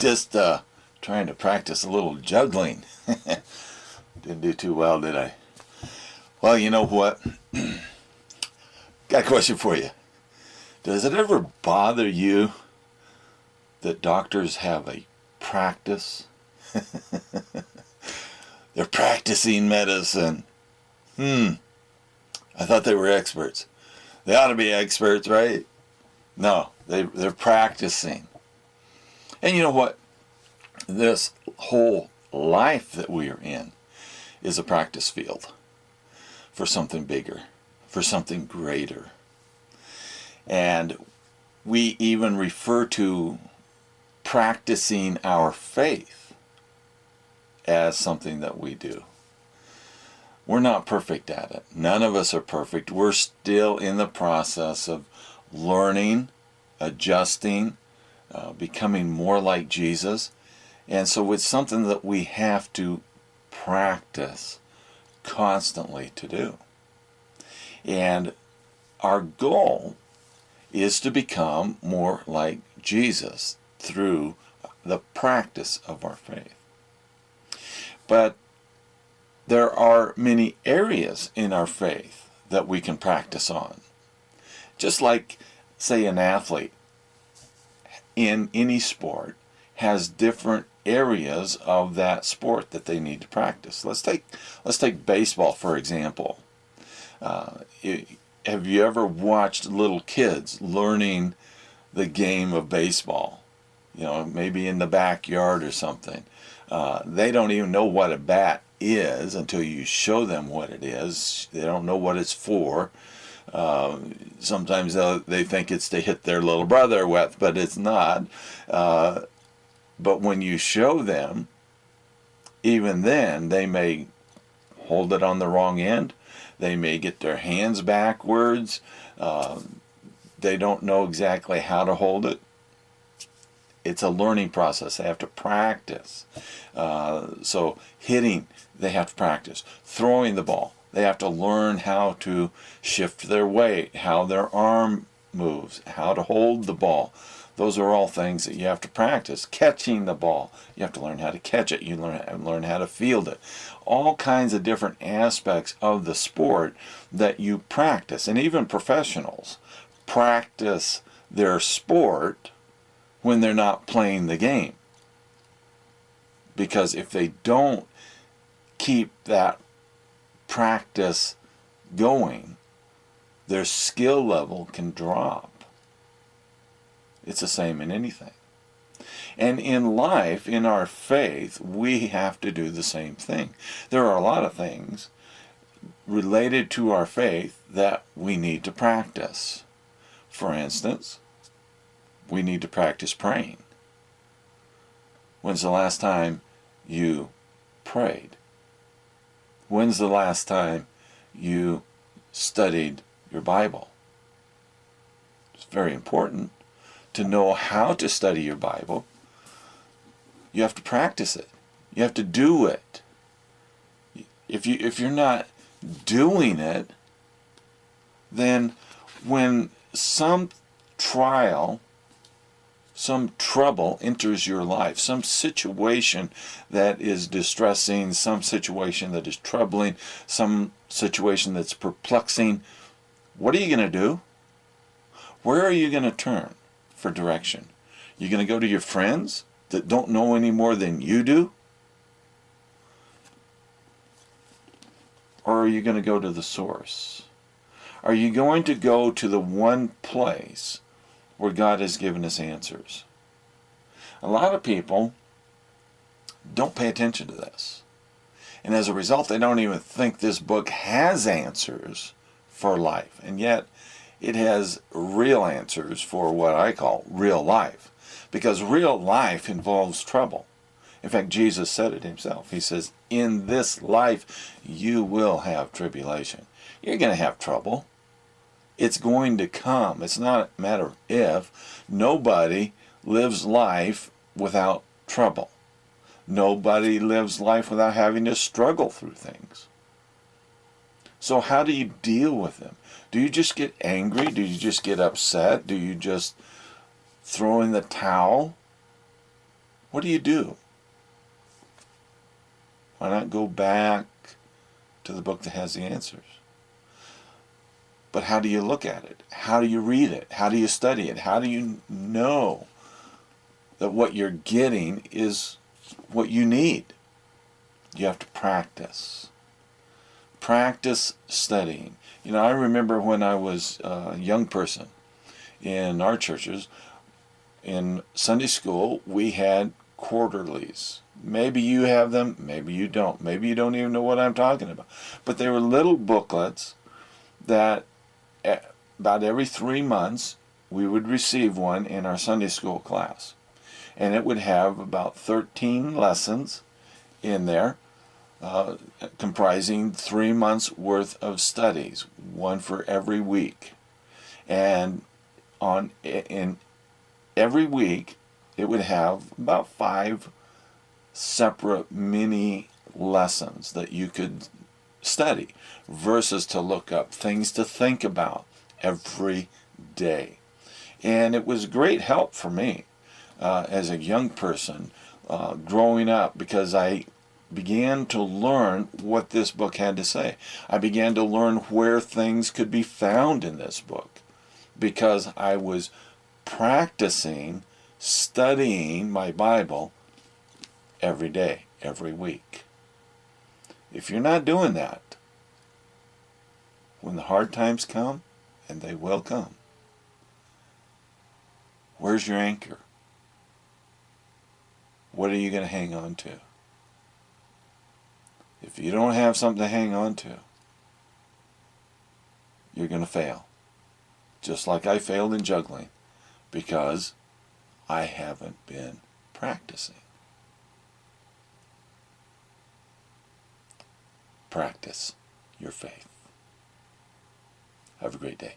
Just trying to practice a little juggling. Didn't do too well, did I? Well, you know what? Got a question for you. Does it ever bother you that doctors have a practice? They're practicing medicine. I thought they were experts. They ought to be experts, right? No, they're practicing. And you know what? This whole life that we are in is a practice field for something bigger, for something greater. And we even refer to practicing our faith as something that we do. We're not perfect at it. None of us are perfect. We're still in the process of learning, adjusting, becoming more like Jesus. And so it's something that we have to practice constantly to do. And our goal is to become more like Jesus through the practice of our faith. But there are many areas in our faith that we can practice on. Just like, say, an athlete in any sport has different areas of that sport that they need to practice. Let's take baseball, for example. Have you ever watched little kids learning the game of baseball? You know, maybe in the backyard or something. They don't even know what a bat is until you show them what it is. They don't know what it's for. Sometimes they think it's to hit their little brother with, but it's not. But when you show them, even then, they may hold it on the wrong end. They may get their hands backwards. They don't know exactly how to hold it. It's a learning process. They have to practice. So hitting, they have to practice. Throwing the ball, they have to learn how to shift their weight, how their arm moves, how to hold the ball. Those are all things that you have to practice. Catching the ball, you have to learn how to catch it. You learn how to field it. All kinds of different aspects of the sport that you practice. And even professionals practice their sport when they're not playing the game. Because if they don't keep that practice going, their skill level can drop. It's the same in anything. And in life, in our faith, we have to do the same thing. There are a lot of things related to our faith that we need to practice. For instance, we need to practice praying. When's the last time you prayed? When's the last time you studied your Bible? It's very important to know how to study your Bible. You have to practice it. You have to do it. If you're not doing it, then when some trial, some trouble enters your life, some situation that is distressing, some situation that is troubling, some situation that's perplexing, what are you going to do? Where are you going to turn for direction? You're going to go to your friends that don't know any more than you do? Or are you going to go to the source? Are you going to go to the one place where God has given us answers? A lot of people don't pay attention to this. And as a result, they don't even think this book has answers for life. And yet, it has real answers for what I call real life. Because real life involves trouble. In fact, Jesus said it himself. He says, in this life, you will have tribulation. You're going to have trouble. It's going to come. It's not a matter of if. Nobody lives life without trouble. Nobody lives life without having to struggle through things. So how do you deal with them? Do you just get angry? Do you just get upset? Do you just throw in the towel? What do you do? Why not go back to the book that has the answers? But how do you look at it? How do you read it? How do you study it? How do you know that what you're getting is what you need? You have to practice. Practice studying. You know, I remember when I was a young person in our churches, in Sunday school, we had quarterlies. Maybe you have them, maybe you don't. Maybe you don't even know what I'm talking about. But they were little booklets that about every 3 months we would receive one in our Sunday school class. And it would have about 13 lessons in there, comprising 3 months worth of studies, one for every week. And in every week it would have about 5 separate mini lessons that you could study, verses to look up, things to think about every day. And it was great help for me as a young person growing up, because I began to learn what this book had to say. I began to learn where things could be found in this book, because I was practicing studying my Bible every day, every week. If you're not doing that, when the hard times come, and they will come, where's your anchor? What are you going to hang on to? If you don't have something to hang on to, you're going to fail. Just like I failed in juggling, because I haven't been practicing. Practice your faith. Have a great day.